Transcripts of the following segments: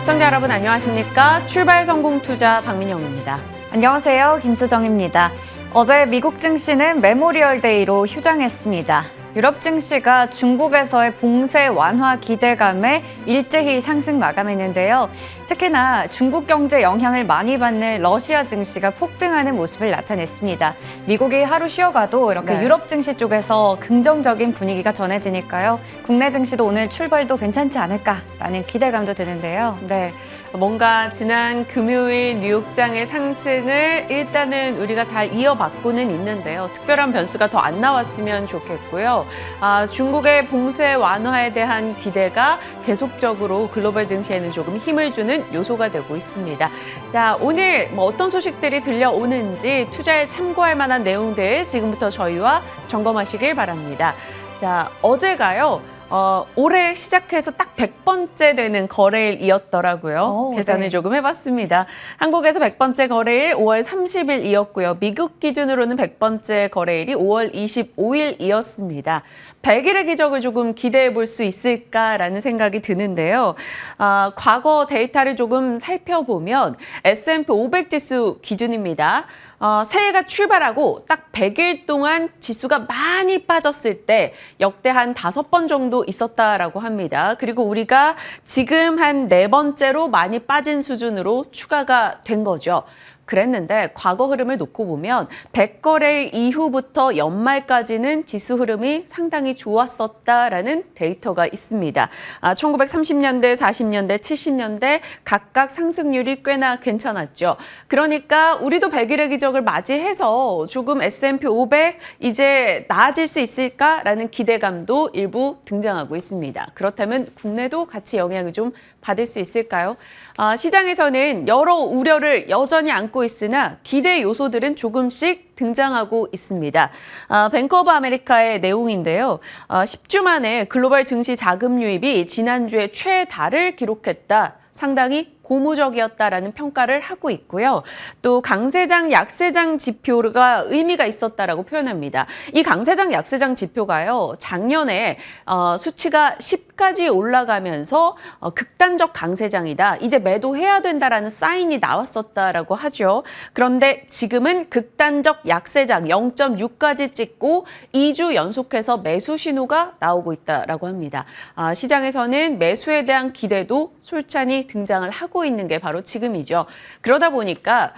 시청자 여러분 안녕하십니까? 출발 성공 투자 박민영입니다. 안녕하세요. 김수정입니다. 어제 미국 증시는 메모리얼 데이로 휴장했습니다. 유럽 증시가 중국에서의 봉쇄 완화 기대감에 일제히 상승 마감했는데요. 특히나 중국 경제 영향을 많이 받는 러시아 증시가 폭등하는 모습을 나타냈습니다. 미국이 하루 쉬어가도 이렇게 유럽 증시 쪽에서 긍정적인 분위기가 전해지니까요. 국내 증시도 오늘 출발도 괜찮지 않을까라는 기대감도 드는데요. 네, 뭔가 지난 금요일 뉴욕장의 상승을 일단은 우리가 잘 이어받고는 있는데요. 특별한 변수가 더 안 나왔으면 좋겠고요. 중국의 봉쇄 완화에 대한 기대가 계속적으로 글로벌 증시에는 조금 힘을 주는 요소가 되고 있습니다. 자, 오늘 어떤 소식들이 들려오는지 투자에 참고할 만한 내용들 지금부터 저희와 점검하시길 바랍니다. 자, 어제가요. 올해 시작해서 딱 100번째 되는 거래일이었더라고요. 계산을 조금 해봤습니다. 한국에서 100번째 거래일 5월 30일이었고요. 미국 기준으로는 100번째 거래일이 5월 25일이었습니다. 100일의 기적을 조금 기대해 볼 수 있을까라는 생각이 드는데요. 과거 데이터를 조금 살펴보면 S&P 500 지수 기준입니다. 새해가 출발하고 딱 100일 동안 지수가 많이 빠졌을 때 역대 한 5번 정도 있었다라고 합니다. 그리고 우리가 지금 한 4번째로 많이 빠진 수준으로 추가가 된 거죠. 그랬는데 과거 흐름을 놓고 보면 100거래일 이후부터 연말까지는 지수 흐름이 상당히 좋았었다라는 데이터가 있습니다. 1930년대, 40년대, 70년대 각각 상승률이 꽤나 괜찮았죠. 그러니까 우리도 100일의 기적을 맞이해서 조금 S&P 500 이제 나아질 수 있을까라는 기대감도 일부 등장하고 있습니다. 그렇다면 국내도 같이 영향을 좀 받을 수 있을까요? 시장에서는 여러 우려를 여전히 안고 있으나 기대 요소들은 조금씩 등장하고 있습니다. 뱅크 오브 아메리카의 내용인데요. 10주 만에 글로벌 증시 자금 유입이 지난주에 최다를 기록했다. 상당히 고무적이었다라는 평가를 하고 있고요. 또 강세장, 약세장 지표가 의미가 있었다라고 표현합니다. 이 강세장, 약세장 지표가요. 작년에 수치가 10까지 올라가면서 극단적 강세장이다. 이제 매도해야 된다라는 사인이 나왔었다라고 하죠. 그런데 지금은 극단적 약세장 0.6까지 찍고 2주 연속해서 매수 신호가 나오고 있다라고 합니다. 시장에서는 매수에 대한 기대도 솔찬히 등장을 하고 있는 게 바로 지금이죠. 그러다 보니까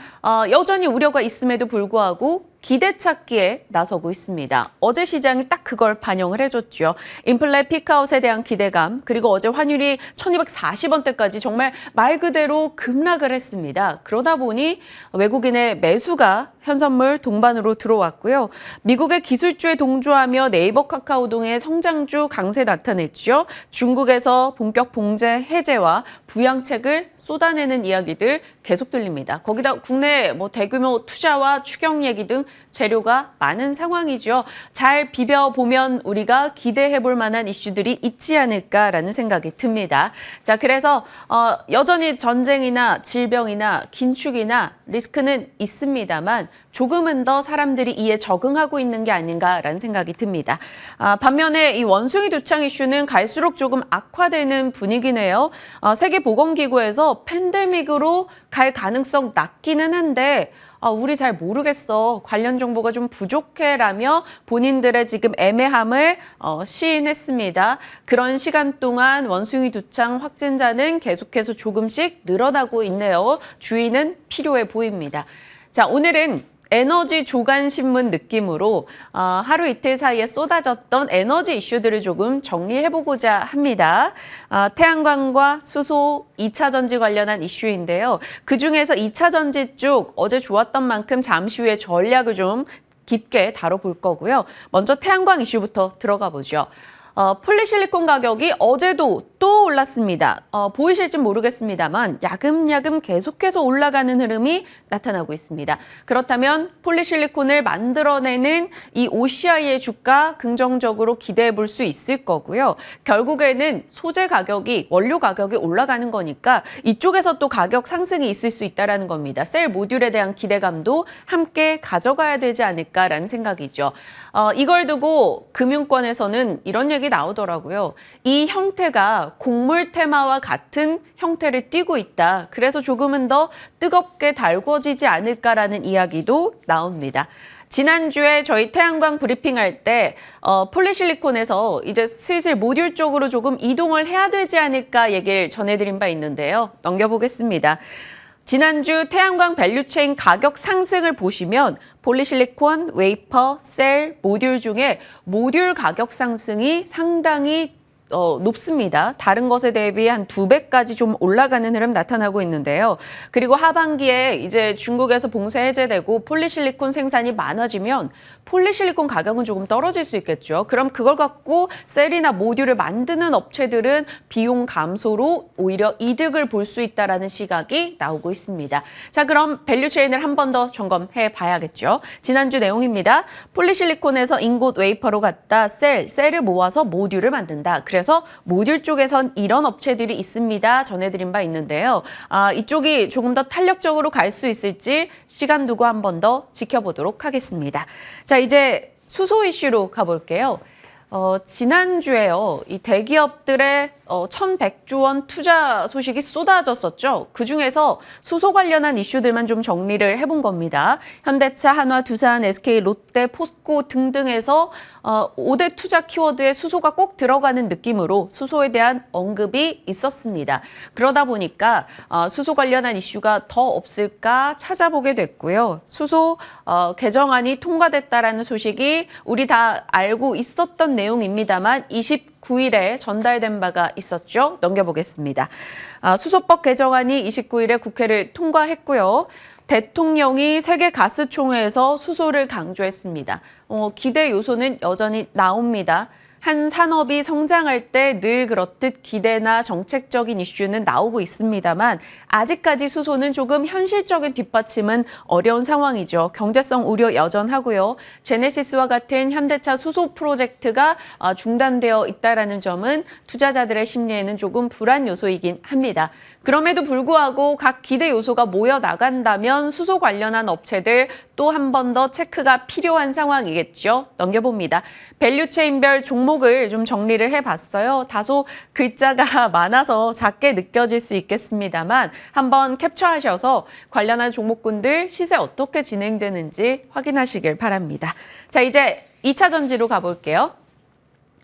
여전히 우려가 있음에도 불구하고 기대 찾기에 나서고 있습니다. 어제 시장이 딱 그걸 반영을 해줬죠. 인플레 피크아웃에 대한 기대감, 그리고 어제 환율이 1240원대까지 정말 말 그대로 급락을 했습니다. 그러다 보니 외국인의 매수가 현선물 동반으로 들어왔고요. 미국의 기술주에 동조하며 네이버 카카오 등의 성장주 강세 나타냈죠. 중국에서 본격 봉쇄 해제와 부양책을 쏟아내는 이야기들 계속 들립니다. 거기다 국내 대규모 투자와 추경 얘기 등 재료가 많은 상황이죠. 잘 비벼보면 우리가 기대해볼 만한 이슈들이 있지 않을까라는 생각이 듭니다. 자, 그래서 여전히 전쟁이나 질병이나 긴축이나 리스크는 있습니다만 조금은 더 사람들이 이에 적응하고 있는 게 아닌가라는 생각이 듭니다. 반면에 이 원숭이 두창 이슈는 갈수록 조금 악화되는 분위기네요. 세계보건기구에서 팬데믹으로 갈 가능성 낮기는 한데 우리 잘 모르겠어. 관련 정보가 좀 부족해라며 본인들의 지금 애매함을 시인했습니다. 그런 시간 동안 원숭이 두창 확진자는 계속해서 조금씩 늘어나고 있네요. 주의는 필요해 보입니다. 자, 오늘은 에너지 조간신문 느낌으로 하루 이틀 사이에 쏟아졌던 에너지 이슈들을 조금 정리해보고자 합니다. 태양광과 수소, 2차 전지 관련한 이슈인데요. 그중에서 2차 전지 쪽 어제 좋았던 만큼 잠시 후에 전략을 좀 깊게 다뤄볼 거고요. 먼저 태양광 이슈부터 들어가 보죠. 폴리실리콘 가격이 어제도 또 올랐습니다. 보이실지 모르겠습니다만 야금야금 계속해서 올라가는 흐름이 나타나고 있습니다. 그렇다면 폴리실리콘을 만들어내는 이 OCI의 주가 긍정적으로 기대해 볼 수 있을 거고요. 결국에는 소재 가격이, 원료 가격이 올라가는 거니까 이쪽에서 또 가격 상승이 있을 수 있다는 겁니다. 셀 모듈에 대한 기대감도 함께 가져가야 되지 않을까라는 생각이죠. 이걸 두고 금융권에서는 이런 얘기 소식이 나오더라고요. 이 형태가 곡물 테마와 같은 형태를 띠고 있다. 그래서 조금은 더 뜨겁게 달궈지지 않을까라는 이야기도 나옵니다. 지난주에 저희 태양광 브리핑할 때 폴리실리콘에서 이제 슬슬 모듈 쪽으로 조금 이동을 해야 되지 않을까 얘기를 전해드린 바 있는데요. 넘겨보겠습니다. 지난주 태양광 밸류체인 가격 상승을 보시면 폴리실리콘, 웨이퍼, 셀, 모듈 중에 모듈 가격 상승이 상당히 높습니다. 다른 것에 대비 한 2배까지 좀 올라가는 흐름 나타나고 있는데요. 그리고 하반기에 이제 중국에서 봉쇄 해제되고 폴리실리콘 생산이 많아지면 폴리실리콘 가격은 조금 떨어질 수 있겠죠. 그럼 그걸 갖고 셀이나 모듈을 만드는 업체들은 비용 감소로 오히려 이득을 볼 수 있다라는 시각이 나오고 있습니다. 자, 그럼 밸류체인을 한 번 더 점검해 봐야겠죠. 지난주 내용입니다. 폴리실리콘에서 인곳 웨이퍼로 갔다 셀을 모아서 모듈을 만든다. 그래서 모듈 쪽에선 이런 업체들이 있습니다. 전해드린 바 있는데요. 이쪽이 조금 더 탄력적으로 갈 수 있을지 시간 두고 한 번 더 지켜보도록 하겠습니다. 자, 이제 수소 이슈로 가볼게요. 지난주에요. 이 대기업들의 1,100조 원 투자 소식이 쏟아졌었죠. 그중에서 수소 관련한 이슈들만 좀 정리를 해본 겁니다. 현대차, 한화, 두산, SK, 롯데, 포스코 등등에서 5대 투자 키워드에 수소가 꼭 들어가는 느낌으로 수소에 대한 언급이 있었습니다. 그러다 보니까 수소 관련한 이슈가 더 없을까 찾아보게 됐고요. 수소 개정안이 통과됐다라는 소식이 우리 다 알고 있었던 내용입니다만 29일에 전달된 바가 있었죠. 넘겨보겠습니다. 수소법 개정안이 29일에 국회를 통과했고요. 대통령이 세계가스총회에서 수소를 강조했습니다. 기대 요소는 여전히 나옵니다. 한 산업이 성장할 때 늘 그렇듯 기대나 정책적인 이슈는 나오고 있습니다만 아직까지 수소는 조금 현실적인 뒷받침은 어려운 상황이죠. 경제성 우려 여전하고요. 제네시스와 같은 현대차 수소 프로젝트가 중단되어 있다는 점은 투자자들의 심리에는 조금 불안 요소이긴 합니다. 그럼에도 불구하고 각 기대 요소가 모여 나간다면 수소 관련한 업체들 또 한 번 더 체크가 필요한 상황이겠죠. 넘겨봅니다. 밸류체인별 종목을 좀 정리를 해봤어요. 다소 글자가 많아서 작게 느껴질 수 있겠습니다만 한번 캡처하셔서 관련한 종목군들 시세 어떻게 진행되는지 확인하시길 바랍니다. 자, 이제 2차 전지로 가볼게요.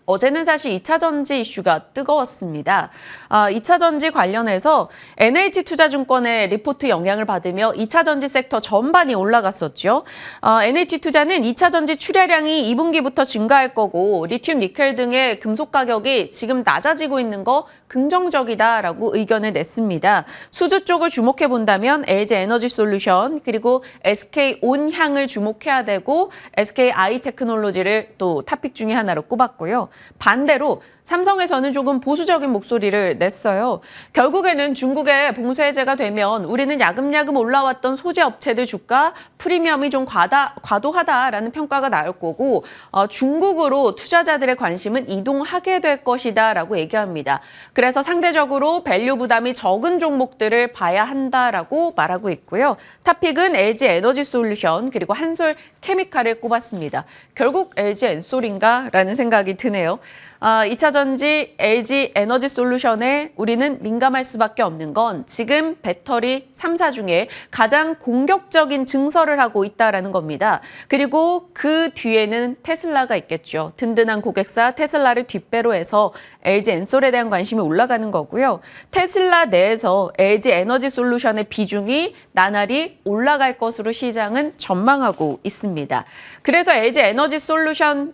어제는 사실 2차 전지 이슈가 뜨거웠습니다. 2차 전지 관련해서 NH투자증권의 리포트 영향을 받으며 2차 전지 섹터 전반이 올라갔었죠. NH투자는 2차 전지 출하량이 2분기부터 증가할 거고 리튬, 니켈 등의 금속 가격이 지금 낮아지고 있는 거 긍정적이다라고 의견을 냈습니다. 수주 쪽을 주목해 본다면 LG 에너지 솔루션 그리고 SK 온향을 주목해야 되고 SK 아이테크놀로지를 또 탑픽 중에 하나로 꼽았고요. 반대로 삼성에서는 조금 보수적인 목소리를 냈어요. 결국에는 중국의 봉쇄 해제가 되면 우리는 야금야금 올라왔던 소재 업체들 주가 프리미엄이 좀 과도하다라는 평가가 나올 거고 중국으로 투자자들의 관심은 이동하게 될 것이다라고 얘기합니다. 그래서 상대적으로 밸류 부담이 적은 종목들을 봐야 한다라고 말하고 있고요. 탑픽은 LG 에너지 솔루션 그리고 한솔 케미칼을 꼽았습니다. 결국 LG 엔솔인가라는 생각이 드네요. 2차 전지 LG 에너지 솔루션에 우리는 민감할 수밖에 없는 건 지금 배터리 3사 중에 가장 공격적인 증설을 하고 있다는 겁니다. 그리고 그 뒤에는 테슬라가 있겠죠. 든든한 고객사 테슬라를 뒷배로 해서 LG 엔솔에 대한 관심이 올라가는 거고요. 테슬라 내에서 LG 에너지 솔루션의 비중이 나날이 올라갈 것으로 시장은 전망하고 있습니다. 그래서 LG 에너지 솔루션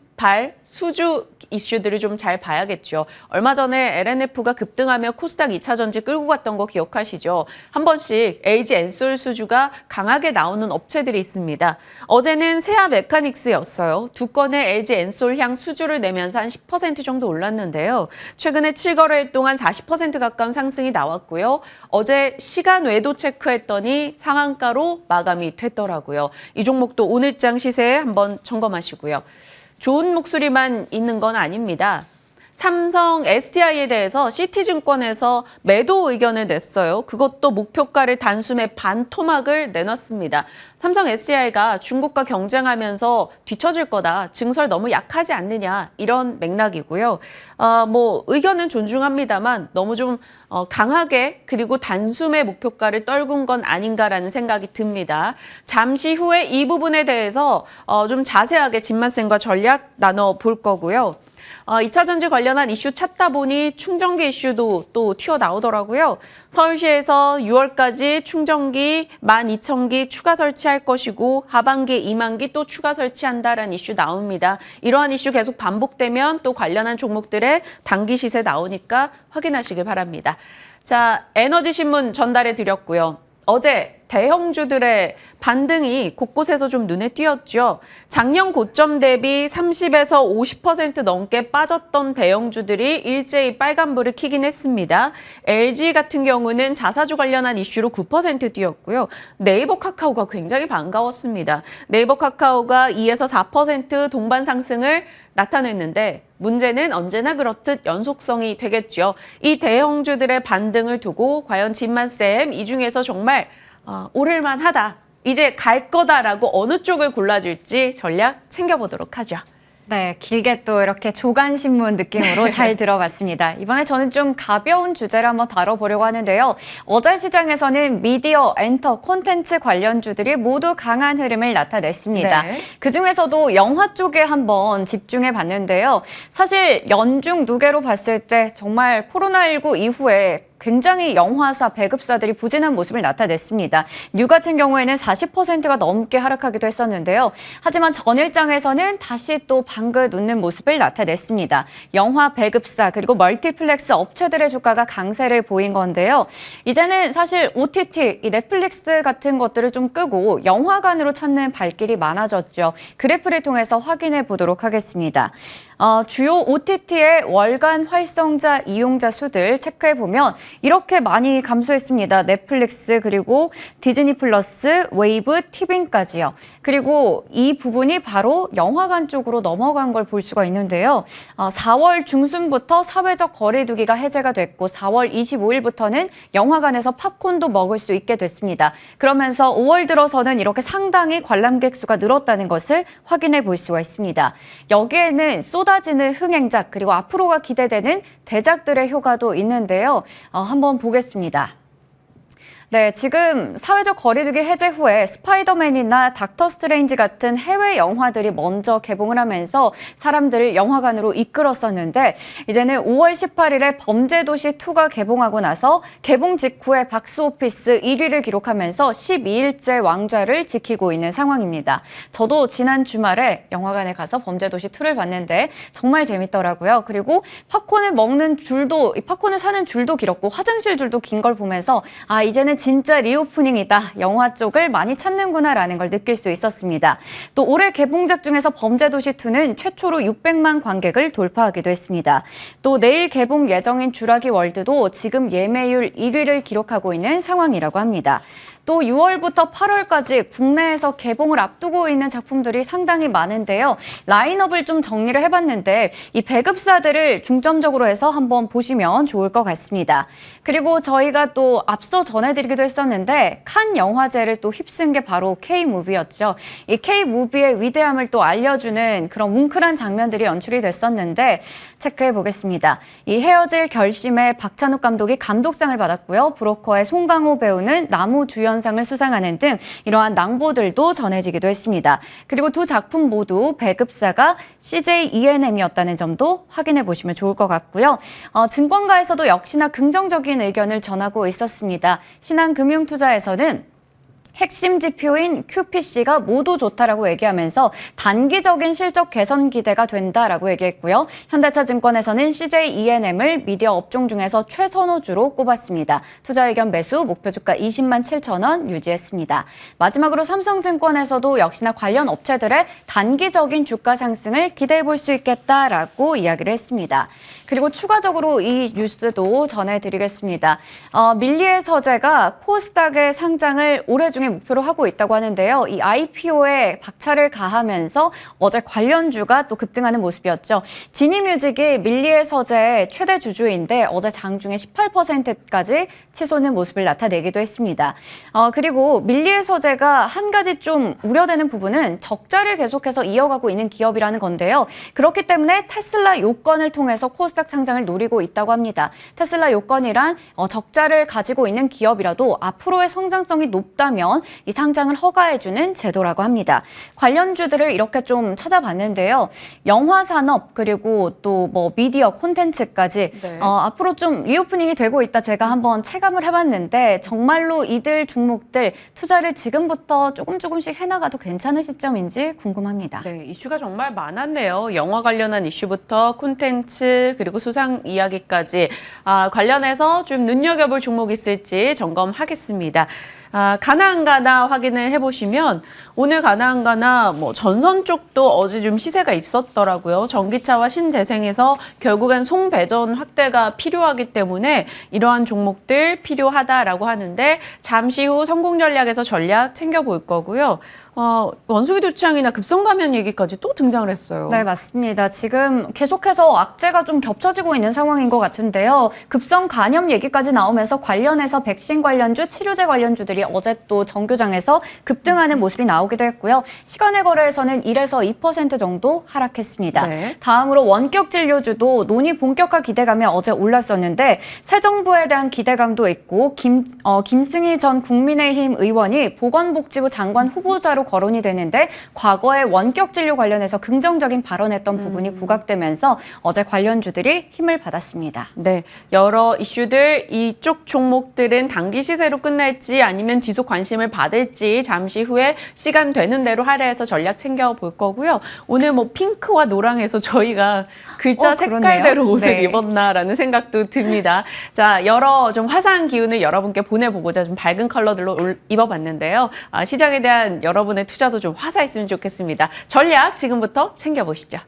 수주 이슈들을 좀 잘 봐야겠죠. 얼마 전에 LNF가 급등하며 코스닥 2차 전지 끌고 갔던 거 기억하시죠? 한 번씩 LG 엔솔 수주가 강하게 나오는 업체들이 있습니다. 어제는 세아 메카닉스였어요. 두 건의 LG 엔솔향 수주를 내면서 한 10% 정도 올랐는데요. 최근에 7거래일 동안 40% 가까운 상승이 나왔고요. 어제 시간 외도 체크했더니 상한가로 마감이 됐더라고요. 이 종목도 오늘장 시세에 한번 점검하시고요. 좋은 목소리만 있는 건 아닙니다. 삼성 SDI에 대해서 시티증권에서 매도 의견을 냈어요. 그것도 목표가를 단숨에 반토막을 내놨습니다. 삼성 SDI가 중국과 경쟁하면서 뒤처질 거다. 증설 너무 약하지 않느냐. 이런 맥락이고요. 의견은 존중합니다만 너무 좀 강하게 그리고 단숨에 목표가를 떨군 건 아닌가라는 생각이 듭니다. 잠시 후에 이 부분에 대해서 좀 자세하게 진만쌤과 전략 나눠볼 거고요. 2차 전지 관련한 이슈 찾다 보니 충전기 이슈도 또 튀어나오더라고요. 서울시에서 6월까지 충전기 12,000기 추가 설치할 것이고 하반기에 2만 기 또 추가 설치한다라는 이슈 나옵니다. 이러한 이슈 계속 반복되면 또 관련한 종목들의 단기 시세 나오니까 확인하시길 바랍니다. 자, 에너지신문 전달해 드렸고요. 어제 대형주들의 반등이 곳곳에서 좀 눈에 띄었죠. 작년 고점 대비 30에서 50% 넘게 빠졌던 대형주들이 일제히 빨간불을 켜긴 했습니다. LG 같은 경우는 자사주 관련한 이슈로 9% 뛰었고요. 네이버 카카오가 굉장히 반가웠습니다. 네이버 카카오가 2에서 4% 동반 상승을 나타냈는데 문제는 언제나 그렇듯 연속성이 되겠죠. 이 대형주들의 반등을 두고 과연 진만쌤 이 중에서 정말 오를만 하다, 이제 갈 거다라고 어느 쪽을 골라줄지 전략 챙겨보도록 하죠. 네, 길게 또 이렇게 조간신문 느낌으로 잘 들어봤습니다. 이번에 저는 좀 가벼운 주제를 한번 다뤄보려고 하는데요. 어제 시장에서는 미디어, 엔터, 콘텐츠 관련주들이 모두 강한 흐름을 나타냈습니다. 네. 그중에서도 영화 쪽에 한번 집중해 봤는데요. 사실 연중 누계로 봤을 때 정말 코로나19 이후에 굉장히 영화사, 배급사들이 부진한 모습을 나타냈습니다. 뉴 같은 경우에는 40%가 넘게 하락하기도 했었는데요. 하지만 전일장에서는 다시 또 방긋 웃는 모습을 나타냈습니다. 영화, 배급사, 그리고 멀티플렉스 업체들의 주가가 강세를 보인 건데요. 이제는 사실 OTT, 이 넷플릭스 같은 것들을 좀 끄고 영화관으로 찾는 발길이 많아졌죠. 그래프를 통해서 확인해 보도록 하겠습니다. 주요 OTT의 월간 활성자 이용자 수들 체크해보면 이렇게 많이 감소했습니다. 넷플릭스, 그리고 디즈니 플러스, 웨이브, 티빙까지요. 그리고 이 부분이 바로 영화관 쪽으로 넘어간 걸 볼 수가 있는데요. 4월 중순부터 사회적 거리두기가 해제가 됐고 4월 25일부터는 영화관에서 팝콘도 먹을 수 있게 됐습니다. 그러면서 5월 들어서는 이렇게 상당히 관람객 수가 늘었다는 것을 확인해 볼 수가 있습니다. 여기에는 쏟아지는 흥행작, 그리고 앞으로가 기대되는 대작들의 효과도 있는데요. 한번 보겠습니다. 네, 지금 사회적 거리두기 해제 후에 스파이더맨이나 닥터 스트레인지 같은 해외 영화들이 먼저 개봉을 하면서 사람들을 영화관으로 이끌었었는데 이제는 5월 18일에 범죄도시2가 개봉하고 나서 개봉 직후에 박스오피스 1위를 기록하면서 12일째 왕좌를 지키고 있는 상황입니다. 저도 지난 주말에 영화관에 가서 범죄도시2를 봤는데 정말 재밌더라고요. 그리고 팝콘을 먹는 줄도, 팝콘을 사는 줄도 길었고 화장실 줄도 긴 걸 보면서 이제는 진짜 리오프닝이다. 영화 쪽을 많이 찾는구나라는 걸 느낄 수 있었습니다. 또 올해 개봉작 중에서 범죄도시2는 최초로 600만 관객을 돌파하기도 했습니다. 또 내일 개봉 예정인 쥬라기 월드도 지금 예매율 1위를 기록하고 있는 상황이라고 합니다. 또 6월부터 8월까지 국내에서 개봉을 앞두고 있는 작품들이 상당히 많은데요. 라인업을 좀 정리를 해봤는데 이 배급사들을 중점적으로 해서 한번 보시면 좋을 것 같습니다. 그리고 저희가 또 앞서 전해드리기도 했었는데 칸 영화제를 또 휩쓴 게 바로 K-무비였죠. 이 K-무비의 위대함을 또 알려주는 그런 뭉클한 장면들이 연출이 됐었는데 체크해 보겠습니다. 이 헤어질 결심에 박찬욱 감독이 감독상을 받았고요. 브로커의 송강호 배우는 나무주연상을 수상하는 등 이러한 낭보들도 전해지기도 했습니다. 그리고 두 작품 모두 배급사가 CJ ENM이었다는 점도 확인해 보시면 좋을 것 같고요. 증권가에서도 역시나 긍정적인 의견을 전하고 있었습니다. 신한금융투자에서는 핵심 지표인 QPC가 모두 좋다라고 얘기하면서 단기적인 실적 개선 기대가 된다라고 얘기했고요. 현대차증권에서는 CJ ENM을 미디어 업종 중에서 최선호주로 꼽았습니다. 투자 의견 매수 목표 주가 20만 7천 원 유지했습니다. 마지막으로 삼성증권에서도 역시나 관련 업체들의 단기적인 주가 상승을 기대해 볼 수 있겠다라고 이야기를 했습니다. 그리고 추가적으로 이 뉴스도 전해드리겠습니다. 밀리의 서재가 코스닥의 상장을 올해 중에 상승을 목표로 하고 있다고 하는데요. 이 IPO에 박차를 가하면서 어제 관련주가 또 급등하는 모습이었죠. 지니뮤직이 밀리의 서재의 최대 주주인데 어제 장중에 18%까지 치솟는 모습을 나타내기도 했습니다. 그리고 밀리의 서재가 한 가지 좀 우려되는 부분은 적자를 계속해서 이어가고 있는 기업이라는 건데요. 그렇기 때문에 테슬라 요건을 통해서 코스닥 상장을 노리고 있다고 합니다. 테슬라 요건이란 적자를 가지고 있는 기업이라도 앞으로의 성장성이 높다면 이 상장을 허가해주는 제도라고 합니다. 관련주들을 이렇게 좀 찾아봤는데요. 영화 산업 그리고 또 뭐 미디어 콘텐츠까지 네. 앞으로 좀 리오프닝이 되고 있다 제가 한번 체감을 해봤는데 정말로 이들 종목들 투자를 지금부터 조금씩 해나가도 괜찮은 시점인지 궁금합니다. 네, 이슈가 정말 많았네요. 영화 관련한 이슈부터 콘텐츠 그리고 수상 이야기까지 관련해서 좀 눈여겨볼 종목 있을지 점검하겠습니다. 가나안가나 확인을 해보시면 오늘 가나안가나 뭐 전선 쪽도 어제 좀 시세가 있었더라고요. 전기차와 신재생에서 결국엔 송배전 확대가 필요하기 때문에 이러한 종목들 필요하다라고 하는데 잠시 후 성공 전략에서 전략 챙겨볼 거고요. 원숭이 두창이나 급성감염 얘기까지 또 등장을 했어요. 네, 맞습니다. 지금 계속해서 악재가 좀 겹쳐지고 있는 상황인 것 같은데요. 급성 간염 얘기까지 나오면서 관련해서 백신 관련주, 치료제 관련주들이 어제 또 정규장에서 급등하는 모습이 나오기도 했고요. 시간의 거래에서는 1에서 2% 정도 하락했습니다. 네. 다음으로 원격 진료주도 논의 본격화 기대감에 어제 올랐었는데 새 정부에 대한 기대감도 있고 김승희 전 국민의힘 의원이 보건복지부 장관 후보자로 거론이 되는데 과거에 원격 진료 관련해서 긍정적인 발언했던 부분이 부각되면서 어제 관련주들이 힘을 받았습니다. 네, 여러 이슈들 이쪽 종목들은 단기 시세로 끝낼지 아니면 지속 관심을 받을지 잠시 후에 시간 되는 대로 할애해서 전략 챙겨볼 거고요. 오늘 뭐 핑크와 노랑에서 저희가 글자 색깔대로 그러네요. 옷을 네. 입었나라는 생각도 듭니다. 자, 여러 좀 화사한 기운을 여러분께 보내보고자 좀 밝은 컬러들로 입어봤는데요. 시장에 대한 여러분의 투자도 좀 화사했으면 좋겠습니다. 전략 지금부터 챙겨보시죠.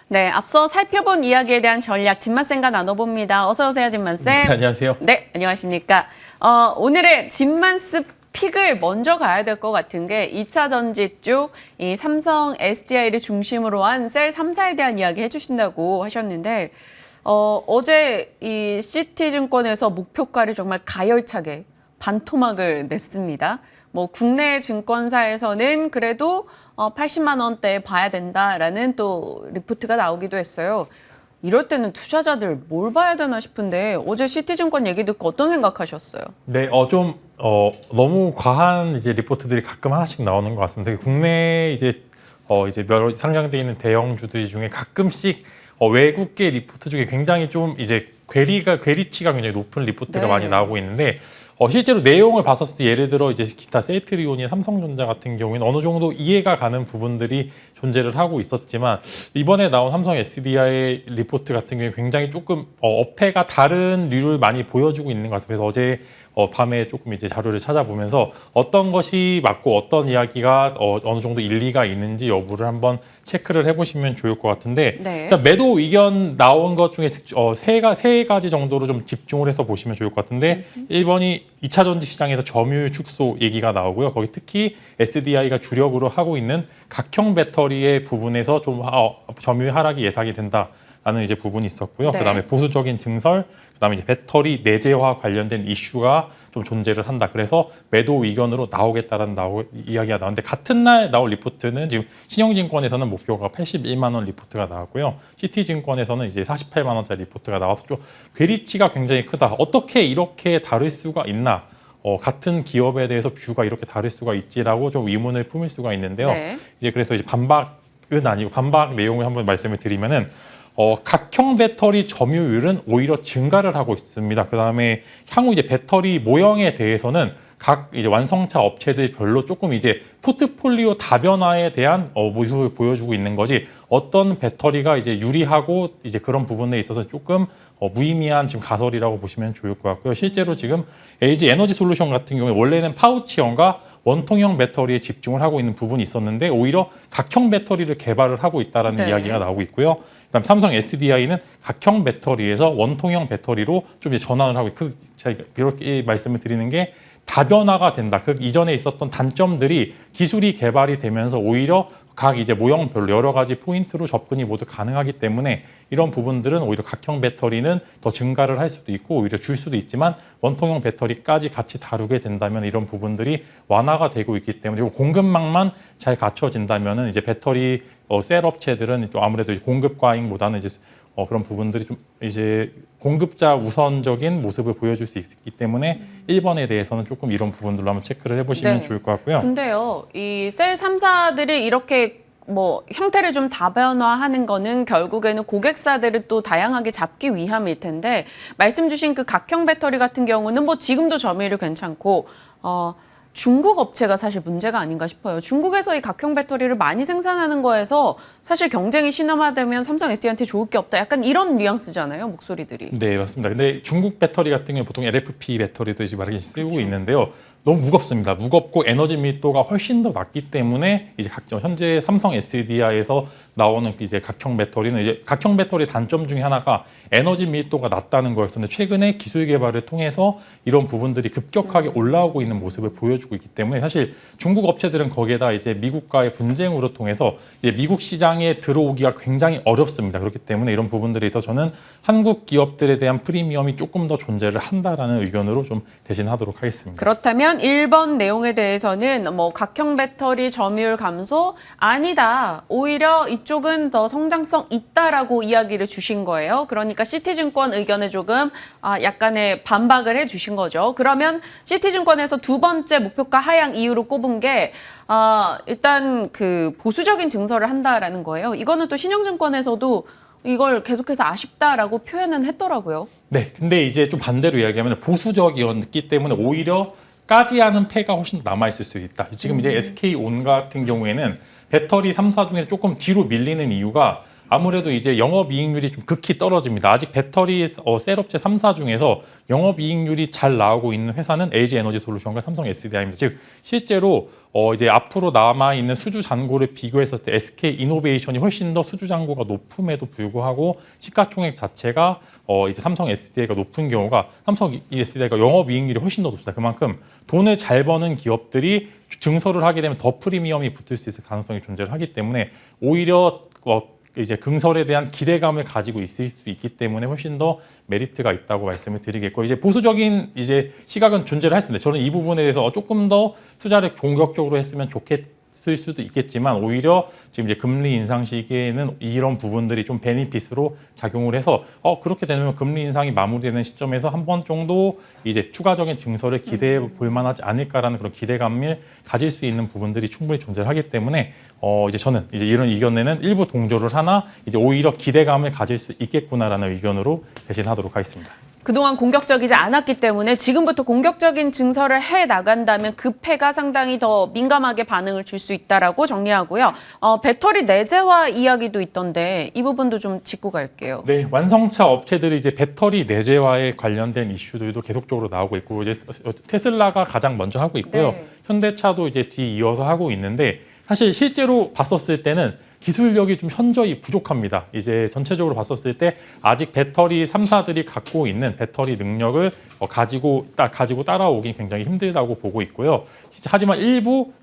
네, 앞서 살펴본 이야기에 대한 전략 진만쌤과 나눠봅니다. 어서 오세요, 진만쌤. 네, 안녕하세요. 네, 안녕하십니까. 오늘의 진만스 픽을 먼저 가야 될 것 같은 게 2차 전지 쪽 이 삼성 SDI를 중심으로 한 셀 3사에 대한 이야기 해주신다고 하셨는데 어제 이 시티증권에서 목표가를 정말 가열차게 반토막을 냈습니다. 뭐 국내 증권사에서는 그래도 80만 원대에 봐야 된다라는 또 리포트가 나오기도 했어요. 이럴 때는 투자자들 뭘 봐야 되나 싶은데 어제 시티증권 얘기 듣고 어떤 생각하셨어요? 네, 너무 과한 이제 리포트들이 가끔 하나씩 나오는 것 같습니다. 국내 이제 여러 상장돼 있는 대형주들 중에 가끔씩 외국계 리포트 중에 굉장히 좀 이제 괴리치가 굉장히 높은 리포트가 네. 많이 나오고 있는데 실제로 내용을 봤었을 때 예를 들어 이제 기타 셀트리온이나 삼성전자 같은 경우에는 어느 정도 이해가 가는 부분들이 존재를 하고 있었지만 이번에 나온 삼성 SDI 리포트 같은 경우에 굉장히 조금 어폐가 다른 류를 많이 보여주고 있는 것 같아요. 그래서 어제 밤에 조금 이제 자료를 찾아보면서 어떤 것이 맞고 어떤 이야기가 어느 정도 일리가 있는지 여부를 한번 체크를 해보시면 좋을 것 같은데 네. 일단 매도 의견 나온 것 중에 세 가지 정도로 좀 집중을 해서 보시면 좋을 것 같은데 1번이 2차 전지 시장에서 점유율 축소 얘기가 나오고요. 거기 특히 SDI가 주력으로 하고 있는 각형 배터리의 부분에서 좀 점유율 하락이 예상이 된다라는 이제 부분이 있었고요. 네. 그다음에 보수적인 증설, 그다음에 이제 배터리 내재화 관련된 이슈가 좀 존재를 한다. 그래서 매도 의견으로 나오겠다라는 이야기가 나오는데 같은 날 나올 리포트는 지금 신영증권에서는 목표가 81만 원 리포트가 나왔고요. CT증권에서는 이제 48만 원짜리 리포트가 나와서 좀 괴리치가 굉장히 크다. 어떻게 이렇게 다를 수가 있나? 같은 기업에 대해서 뷰가 이렇게 다를 수가 있지라고 좀 의문을 품을 수가 있는데요. 네. 이제 그래서 이제 반박 아니고 반박 내용을 한번 말씀을 드리면은 각형 배터리 점유율은 오히려 증가를 하고 있습니다. 그 다음에 향후 이제 배터리 모형에 대해서는 각 이제 완성차 업체들별로 조금 이제 포트폴리오 다변화에 대한 모습을 보여주고 있는 거지, 어떤 배터리가 이제 유리하고 이제 그런 부분에 있어서 조금 무의미한 지금 가설이라고 보시면 좋을 것 같고요. 실제로 지금 LG 에너지 솔루션 같은 경우에 원래는 파우치형과 원통형 배터리에 집중을 하고 있는 부분이 있었는데 오히려 각형 배터리를 개발을 하고 있다라는 네. 이야기가 나오고 있고요. 그다음 삼성 SDI는 각형 배터리에서 원통형 배터리로 좀 이제 전환을 하고 제가 이렇게 말씀을 드리는 게 다변화가 된다. 그 이전에 있었던 단점들이 기술이 개발이 되면서 오히려 각 이제 모형별로 여러 가지 포인트로 접근이 모두 가능하기 때문에 이런 부분들은 오히려 각형 배터리는 더 증가를 할 수도 있고 오히려 줄 수도 있지만 원통형 배터리까지 같이 다루게 된다면 이런 부분들이 완화가 되고 있기 때문에 그리고 공급망만 잘 갖춰진다면은 이제 배터리 셀 업체들은 또 아무래도 공급 과잉보다는 이제 그런 부분들이 좀 이제 공급자 우선적인 모습을 보여줄 수 있기 때문에 1번에 대해서는 조금 이런 부분들로 한번 체크를 해보시면 네. 좋을 것 같고요. 근데요, 이 셀 3사들이 이렇게 뭐 형태를 좀 다변화하는 거는 결국에는 고객사들을 또 다양하게 잡기 위함일 텐데, 말씀 주신 그 각형 배터리 같은 경우는 뭐 지금도 점유율이 괜찮고 중국 업체가 사실 문제가 아닌가 싶어요. 중국에서 이 각형 배터리를 많이 생산하는 거에서 사실 경쟁이 신화화되면 삼성 SDI한테 좋을 게 없다. 약간 이런 뉘앙스잖아요, 목소리들이. 네, 맞습니다. 근데 중국 배터리 같은 경우는 보통 LFP 배터리도 이제 많이 쓰고 있는데요. 너무 무겁습니다. 무겁고 에너지 밀도가 훨씬 더 낮기 때문에 이제 현재 삼성 SDI에서 나오는 이제 각형 배터리는 이제 각형 배터리 단점 중에 하나가 에너지 밀도가 낮다는 거였었는데 최근에 기술 개발을 통해서 이런 부분들이 급격하게 올라오고 있는 모습을 보여주고 있기 때문에 사실 중국 업체들은 거기에다 이제 미국과의 분쟁으로 통해서 이제 미국 시장에 들어오기가 굉장히 어렵습니다. 그렇기 때문에 이런 부분들에 있어서 저는 한국 기업들에 대한 프리미엄이 조금 더 존재를 한다라는 의견으로 좀 대신하도록 하겠습니다. 그렇다면 1번 내용에 대해서는 뭐 각형 배터리 점유율 감소 아니다. 오히려 이쪽은 더 성장성 있다라고 이야기를 주신 거예요. 그러니까 시티증권 의견에 조금 약간의 반박을 해주신 거죠. 그러면 시티증권에서 두 번째 목표가 하향 이유로 꼽은 게 일단 그 보수적인 증설을 한다라는 거예요. 이거는 또 신영증권에서도 이걸 계속해서 아쉽다라고 표현은 했더라고요. 네, 근데 이제 좀 반대로 이야기하면 보수적이었기 때문에 오히려 까지하는 패가 훨씬 더 남아있을 수 있다. 지금 이제 SK온 같은 경우에는 배터리 3사 중에서 조금 뒤로 밀리는 이유가 아무래도 이제 영업이익률이 좀 극히 떨어집니다. 아직 배터리 셀업체 3사 중에서 영업이익률이 잘 나오고 있는 회사는 LG 에너지 솔루션과 삼성 SDI입니다. 즉 실제로 이제 앞으로 남아 있는 수주 잔고를 비교했을 때 SK 이노베이션이 훨씬 더 수주 잔고가 높음에도 불구하고 시가총액 자체가 이제 삼성 SDI가 높은 경우가 삼성 SDI가 영업이익률이 훨씬 더 높습니다. 그만큼 돈을 잘 버는 기업들이 증설을 하게 되면 더 프리미엄이 붙을 수 있을 가능성이 존재를 하기 때문에 오히려 이제 긍설에 대한 기대감을 가지고 있을 수 있기 때문에 훨씬 더 메리트가 있다고 말씀을 드리겠고 이제 보수적인 이제 시각은 존재를 했습니다. 저는 이 부분에 대해서 조금 더 투자를 공격적으로 했으면 좋겠을 수도 있겠지만 오히려 지금 이제 금리 인상 시기에는 이런 부분들이 좀 베니핏으로 작용을 해서 그렇게 되면 금리 인상이 마무리되는 시점에서 한 번 정도 이제 추가적인 증설을 기대해 볼 만하지 않을까라는 그런 기대감을 가질 수 있는 부분들이 충분히 존재를 하기 때문에 이제 저는 이제 이런 의견에는 일부 동조를 하나 이제 오히려 기대감을 가질 수 있겠구나라는 의견으로 대신하도록 하겠습니다. 그동안 공격적이지 않았기 때문에 지금부터 공격적인 증설을 해 나간다면 그 패가 상당히 더 민감하게 반응을 줄 수 있다라고 정리하고요. 배터리 내재화 이야기도 있던데 이 부분도 좀 짚고 갈게요. 네, 완성차 업체들이 이제 배터리 내재화에 관련된 이슈들도 계속적으로 나오고 있고 이제 테슬라가 가장 먼저 하고 있고요. 네. 현대차도 이제 뒤이어서 하고 있는데 사실 실제로 봤었을 때는 기술력이 좀 현저히 부족합니다. 이제 전체적으로 봤었을 때 아직 배터리 3사들이 갖고 있는 배터리 능력을 가지고 따라오긴 굉장히 힘들다고 보고 있고요. 하지만 일부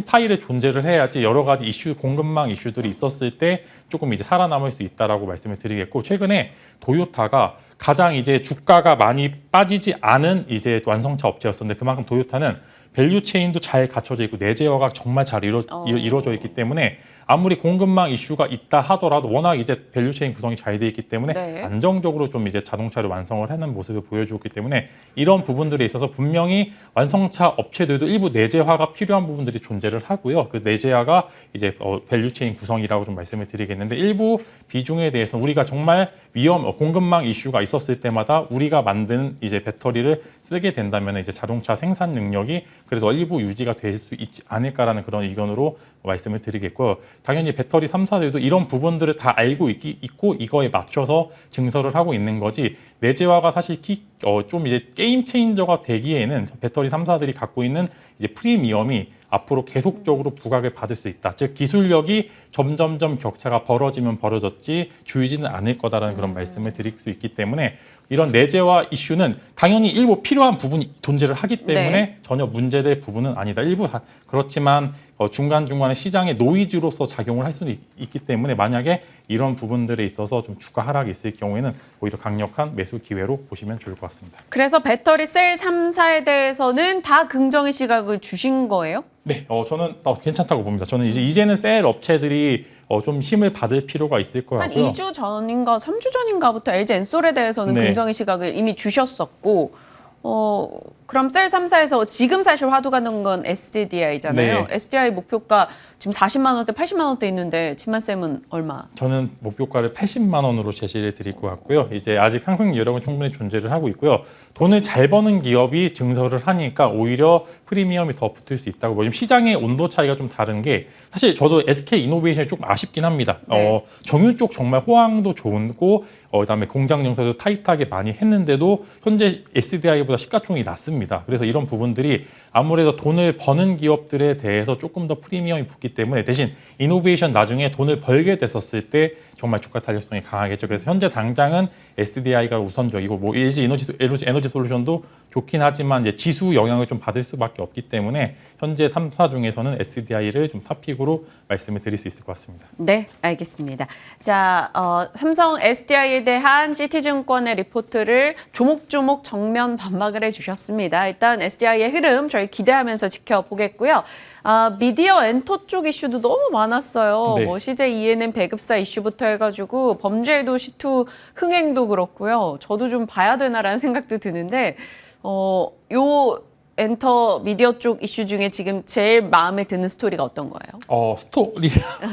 파일에 존재를 해야지 여러 가지 공급망 이슈들이 있었을 때 조금 이제 살아남을 수 있다라고 말씀을 드리겠고 최근에 도요타가 가장 이제 주가가 많이 빠지지 않은 이제 완성차 업체였었는데 그만큼 도요타는 밸류 체인도 잘 갖춰져 있고 내재화가 정말 잘 이루어져 있기 때문에 아무리 공급망 이슈가 있다 하더라도 워낙 이제 밸류체인 구성이 잘 돼 있기 때문에 네. 안정적으로 좀 이제 자동차를 완성을 하는 모습을 보여주었기 때문에 이런 부분들에 있어서 분명히 완성차 업체들도 일부 내재화가 필요한 부분들이 존재를 하고요. 그 내재화가 이제 밸류체인 구성이라고 좀 말씀을 드리겠는데 일부 비중에 대해서 우리가 정말 공급망 이슈가 있었을 때마다 우리가 만든 이제 배터리를 쓰게 된다면 이제 자동차 생산 능력이 그래도 일부 유지가 될 수 있지 않을까라는 그런 의견으로 말씀을 드리겠고요. 당연히 배터리 3사들도 이런 부분들을 다 알고 있고 이거에 맞춰서 증설을 하고 있는 거지 내재화가 사실 좀 이제 게임 체인저가 되기에는 배터리 3사들이 갖고 있는 이제 프리미엄이 앞으로 계속적으로 부각을 받을 수 있다. 즉 기술력이 점점점 격차가 벌어지면 벌어졌지 줄지는 않을 거다라는 그런 말씀을 드릴 수 있기 때문에 이런 내재화 이슈는 당연히 일부 필요한 부분이 존재를 하기 때문에 네. 전혀 문제될 부분은 아니다. 일부 그렇지만 중간중간에 시장의 노이즈로서 작용을 할 수는 있기 때문에 만약에 이런 부분들에 있어서 좀 주가 하락이 있을 경우에는 오히려 강력한 매수 기회로 보시면 좋을 것 같습니다. 그래서 배터리 셀 3사에 대해서는 다 긍정의 시각을 주신 거예요? 네, 저는 괜찮다고 봅니다. 저는 이제는 셀 업체들이 좀 힘을 받을 필요가 있을 것 한 같고요. 2주 전인가 3주 전인가부터 LG 엔솔에 대해서는 네. 긍정의 시각을 이미 주셨었고 그럼 셀 3사에서 지금 사실 화두가 난 건 SDI잖아요. 네. SDI 목표가 지금 40만 원대, 80만 원대 있는데 진만쌤은 얼마? 저는 목표가를 80만 원으로 제시를 드릴 것 같고요. 이제 아직 상승 여력은 충분히 존재를 하고 있고요. 돈을 잘 버는 기업이 증설을 하니까 오히려 프리미엄이 더 붙을 수 있다고 보면 시장의 온도 차이가 좀 다른 게 사실 저도 SK 이노베이션이 조금 아쉽긴 합니다. 네. 정유 쪽 정말 호황도 좋고 그다음에 공장 용서도 타이트하게 많이 했는데도 현재 SDI보다 시가총액이 낮습니다. 그래서 이런 부분들이 아무래도 돈을 버는 기업들에 대해서 조금 더 프리미엄이 붙기 때문에 대신 이노베이션 나중에 돈을 벌게 됐었을 때 정말 주가 탄력성이 강하겠죠. 그래서 현재 당장은 SDI가 우선적이고 뭐 LG 에너지 솔루션도 좋긴 하지만 이제 지수 영향을 좀 받을 수밖에 없기 때문에 현재 3사 중에서는 SDI를 좀 탑픽으로 말씀을 드릴 수 있을 것 같습니다. 네, 알겠습니다. 자, 삼성 SDI에 대한 시티증권의 리포트를 조목조목 정면 반박을 해주셨습니다. 일단 SDI의 흐름 저희 기대하면서 지켜보겠고요. 미디어 엔터 쪽 이슈도 너무 많았어요. 네. 뭐 CJ ENM 배급사 이슈부터 해가지고 범죄의 도시 2 흥행도 그렇고요. 저도 좀 봐야 되나라는 생각도 드는데 요 엔터 미디어 쪽 이슈 중에 지금 제일 마음에 드는 스토리가 어떤 거예요? 스토리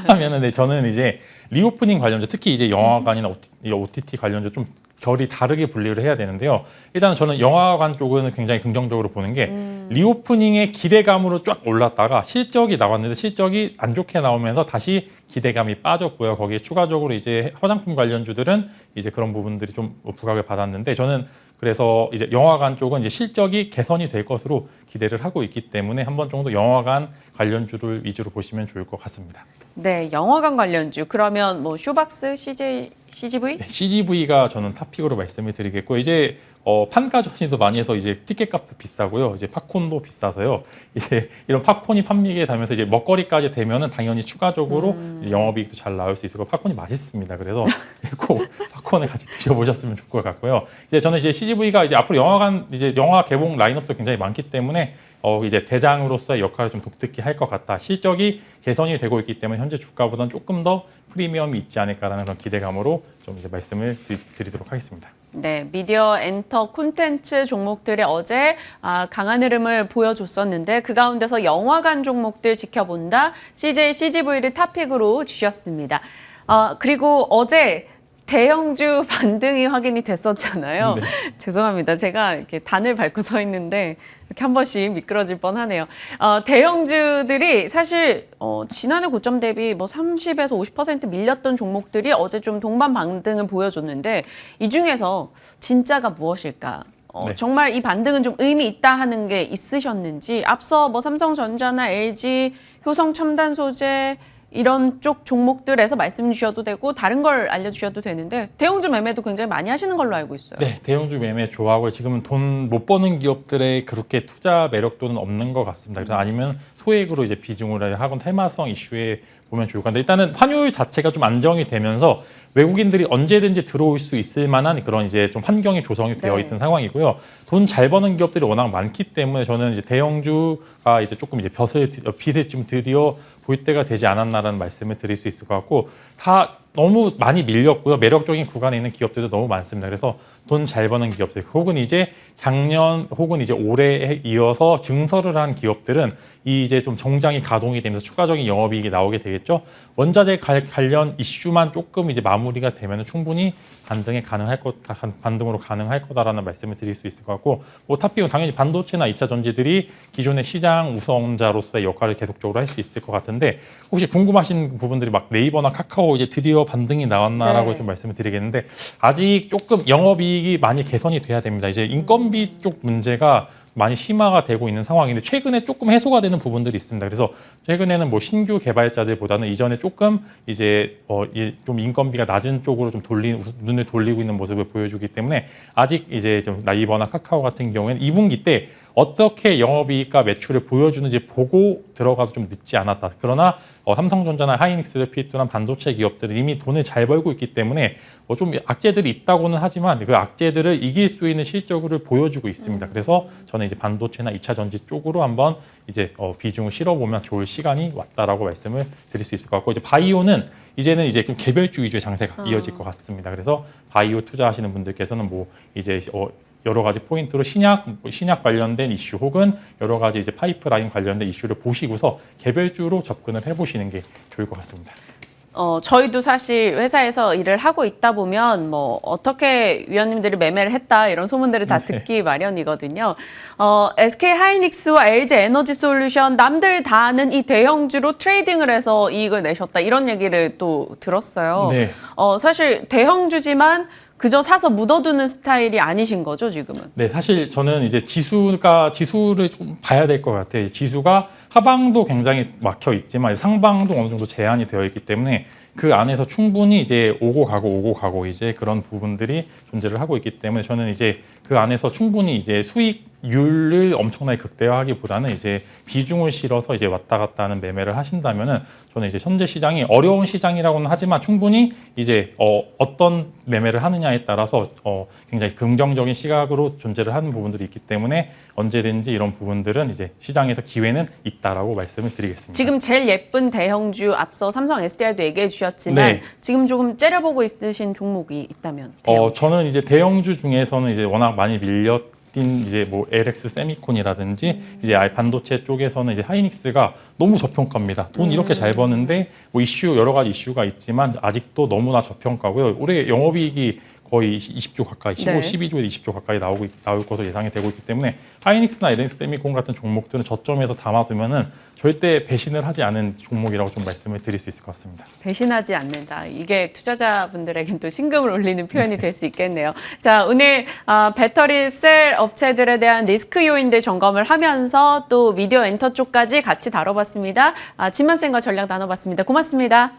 하면은 네, 저는 이제 리오프닝 관련주 특히 이제 영화관이나 OTT 관련주 좀 결이 다르게 분리를 해야 되는데요. 일단 저는 영화관 쪽은 굉장히 긍정적으로 보는 게 리오프닝의 기대감으로 쫙 올랐다가 실적이 나왔는데 실적이 안 좋게 나오면서 다시 기대감이 빠졌고요. 거기에 추가적으로 이제 화장품 관련주들은 이제 그런 부분들이 좀 부각을 받았는데 저는 그래서 이제 영화관 쪽은 이제 실적이 개선이 될 것으로 기대를 하고 있기 때문에 한 번 정도 영화관 관련주를 위주로 보시면 좋을 것 같습니다. 네, 영화관 관련주. 그러면 뭐 쇼박스, CGV? 네, CGV가 저는 탑픽으로 말씀을 드리겠고 이제 판가 전이도 많이 해서 이제 티켓값도 비싸고요. 이제 팝콘도 비싸서요. 이제 이런 팝콘이 판매기에 되면서 이제 먹거리까지 되면은 당연히 추가적으로 이제 영업이익도 잘 나올 수 있고 팝콘이 맛있습니다. 그래서 꼭 팝콘을 같이 드셔보셨으면 좋을 것 같고요. 이제 저는 이제 CGV가 이제 앞으로 영화관 이제 영화 개봉 라인업도 굉장히 많기 때문에 이제 대장으로서의 역할을 좀 독특히 할 것 같다. 실적이 개선이 되고 있기 때문에 현재 주가보다는 조금 더 프리미엄이 있지 않을까라는 그런 기대감으로 좀 이제 말씀을 드리도록 하겠습니다. 네, 미디어 엔터 콘텐츠 종목들이 어제 강한 흐름을 보여줬었는데 그 가운데서 영화관 종목들 지켜본다. CGV를 탑픽으로 주셨습니다. 그리고 어제 대형주 반등이 확인이 됐었잖아요. 네. 죄송합니다. 제가 이렇게 단을 밟고 서 있는데 이렇게 한 번씩 미끄러질 뻔하네요. 대형주들이 사실 지난해 고점 대비 뭐 30에서 50% 밀렸던 종목들이 어제 좀 동반 반등을 보여줬는데 이 중에서 진짜가 무엇일까? 네. 정말 이 반등은 좀 의미 있다 하는 게 있으셨는지 앞서 뭐 삼성전자나 LG, 효성첨단소재 이런 쪽 종목들에서 말씀 주셔도 되고 다른 걸 알려주셔도 되는데 대형주 매매도 굉장히 많이 하시는 걸로 알고 있어요. 네, 대형주 매매 좋아하고 지금은 돈 못 버는 기업들의 그렇게 투자 매력도는 없는 것 같습니다. 그래서 아니면 소액으로 이제 비중을 하건 테마성 이슈에 보면 좋을 것 같은데 일단은 환율 자체가 좀 안정이 되면서 외국인들이 언제든지 들어올 수 있을 만한 그런 이제 좀 환경이 조성이 되어 있던 상황이고요. 돈 잘 버는 기업들이 워낙 많기 때문에 저는 이제 대형주가 이제 조금 이제 빚을 좀 드디어 볼 때가 되지 않았나라는 말씀을 드릴 수 있을 것 같고, 다 너무 많이 밀렸고요. 매력적인 구간에 있는 기업들도 너무 많습니다. 그래서 돈 잘 버는 기업들, 혹은 이제 작년 혹은 이제 올해에 이어서 증설을 한 기업들은 이 이제 좀 정장이 가동이 되면서 추가적인 영업이익이 나오게 되겠죠. 원자재 관련 이슈만 조금 이제 마무리가 되면 충분히 반등으로 가능할 거다라는 말씀을 드릴 수 있을 것 같고, 뭐 탑비용 당연히 반도체나 2차 전지들이 기존의 시장 우선자로서의 역할을 계속적으로 할 수 있을 것 같은데, 혹시 궁금하신 부분들이 막 네이버나 카카오 이제 드디어 반등이 나왔나라고 좀 말씀을 드리겠는데, 아직 조금 영업이익이 많이 개선이 돼야 됩니다. 이제 인건비 쪽 문제가 많이 심화가 되고 있는 상황인데 최근에 조금 해소가 되는 부분들이 있습니다. 그래서 최근에는 뭐 신규 개발자들보다는 이전에 조금 이제 좀 인건비가 낮은 쪽으로 좀 눈을 돌리고 있는 모습을 보여주기 때문에, 아직 이제 좀 나이버나 카카오 같은 경우에는 2분기 때 어떻게 영업이익과 매출을 보여주는지 보고 들어가도 좀 늦지 않았다. 그러나 삼성전자나 하이닉스를 필두로 한 반도체 기업들은 이미 돈을 잘 벌고 있기 때문에 좀 악재들이 있다고는 하지만 그 악재들을 이길 수 있는 실적을 보여주고 있습니다. 그래서 저는 이제 반도체나 2차 전지 쪽으로 한번 이제 비중을 실어보면 좋을 시간이 왔다라고 말씀을 드릴 수 있을 것 같고, 이제 바이오는 이제는 이제 좀 개별주 위주의 장세가 이어질 것 같습니다. 그래서 바이오 투자하시는 분들께서는 뭐 이제 여러 가지 포인트로 신약 관련된 이슈 혹은 여러 가지 이제 파이프라인 관련된 이슈를 보시고서 개별주로 접근을 해보시는 게 좋을 것 같습니다. 저희도 사실 회사에서 일을 하고 있다 보면 뭐 어떻게 위원님들이 매매를 했다 이런 소문들을 다 듣기 마련이거든요. SK 하이닉스와 LG 에너지 솔루션 남들 다 아는 이 대형주로 트레이딩을 해서 이익을 내셨다 이런 얘기를 또 들었어요. 네. 사실 대형주지만 그저 사서 묻어두는 스타일이 아니신 거죠, 지금은? 네, 사실 저는 이제 지수를 좀 봐야 될 것 같아요. 지수가 하방도 굉장히 막혀 있지만 상방도 어느 정도 제한이 되어 있기 때문에 그 안에서 충분히 이제 오고 가고 이제 그런 부분들이 존재를 하고 있기 때문에, 저는 이제 그 안에서 충분히 이제 수익률을 엄청나게 극대화하기보다는 이제 비중을 실어서 이제 왔다 갔다 하는 매매를 하신다면은, 저는 이제 현재 시장이 어려운 시장이라고는 하지만 충분히 이제 어떤 매매를 하느냐에 따라서 굉장히 긍정적인 시각으로 존재를 하는 부분들이 있기 때문에 언제든지 이런 부분들은 이제 시장에서 기회는 있다라고 말씀을 드리겠습니다. 지금 제일 예쁜 대형주 앞서 삼성 SDI도 얘기해 주셨지만 지금 조금 째려보고 있으신 종목이 있다면? 저는 이제 대형주 중에서는 이제 워낙 많이 밀렸던 이제 뭐 LX 세미콘이라든지 이제 반도체 쪽에서는 이제 하이닉스가 너무 저평가입니다. 돈 이렇게 잘 버는데 뭐 여러 가지 이슈가 있지만 아직도 너무나 저평가고요. 올해 영업이익이 거의 20조 가까이, 12조에서 20조 가까이 나올 것으로 예상이 되고 있기 때문에 하이닉스나 LX 세미콘 같은 종목들은 저점에서 담아두면은 절대 배신을 하지 않은 종목이라고 좀 말씀을 드릴 수 있을 것 같습니다. 배신하지 않는다. 이게 투자자분들에겐 또 신금을 올리는 표현이 될 수 있겠네요. 자, 오늘 배터리 셀 업체들에 대한 리스크 요인들 점검을 하면서 또 미디어 엔터 쪽까지 같이 다뤄봤습니다. 진만쌤과 전략 나눠봤습니다. 고맙습니다.